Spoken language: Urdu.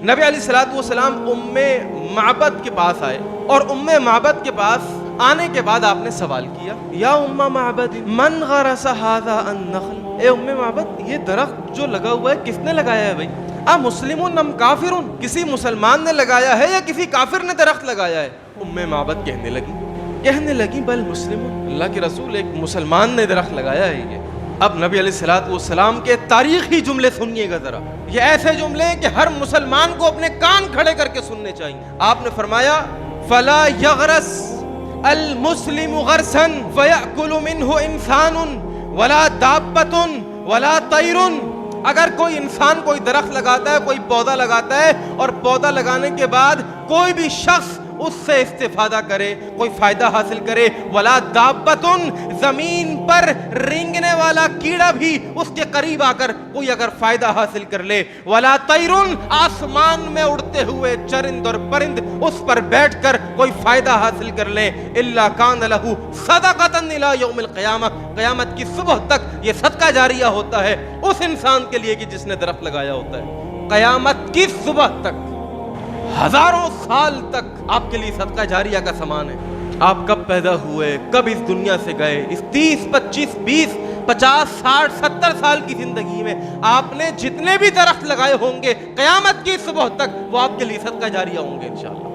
نبی علیہ الصلوۃ والسلام معبد کے پاس آئے اور معبد کے پاس آنے کے بعد آپ نے سوال کیا، یا معبد من غرس ھذا النخل، اے معبد یہ درخت جو لگا ہوا ہے کس نے لگایا ہے بھائی؟ مسلمون ام کافرون، کسی مسلمان نے لگایا ہے یا کسی کافر نے درخت لگایا ہے؟ معبد کہنے لگی بل مسلمون، اللہ کے رسول ایک مسلمان نے درخت لگایا ہے یہ۔ اب نبی علیہ الصلوۃ والسلام کے تاریخی جملے سنیے گا ذرا، یہ ایسے جملے ہیں کہ ہر مسلمان کو اپنے کان کھڑے کر کے سننے چاہیے۔ آپ نے فرمایا فلا یغرس المسلم غرسا فیأکل منہ انسان ولا دابۃ ولا طیر، اگر کوئی انسان کوئی درخت لگاتا ہے، کوئی پودا لگاتا ہے، اور پودا لگانے کے بعد کوئی بھی شخص اس سے استفادہ کرے، کوئی فائدہ حاصل کرے، ولا دابۃ، زمین پر رینگنے والا کیڑا بھی اس کے قریب آ کر کوئی اگر فائدہ حاصل کر لے، ولا طیر، آسمان میں اڑتے ہوئے چرند اور پرند اس پر بیٹھ کر کوئی فائدہ حاصل کر لے، الا کان لہ صدقۃ الی یوم القیامہ، قیامت کی صبح تک یہ صدقہ جاریہ ہوتا ہے اس انسان کے لیے کہ جس نے درخت لگایا ہوتا ہے۔ قیامت کی صبح تک، ہزاروں سال تک آپ کے لیے صدقہ جاریہ کا سامان ہے۔ آپ کب پیدا ہوئے، کب اس دنیا سے گئے، اس 30 25 20 50 60 70 سال کی زندگی میں آپ نے جتنے بھی درخت لگائے ہوں گے، قیامت کی صبح تک وہ آپ کے لیے صدقہ جاریہ ہوں گے انشاءاللہ۔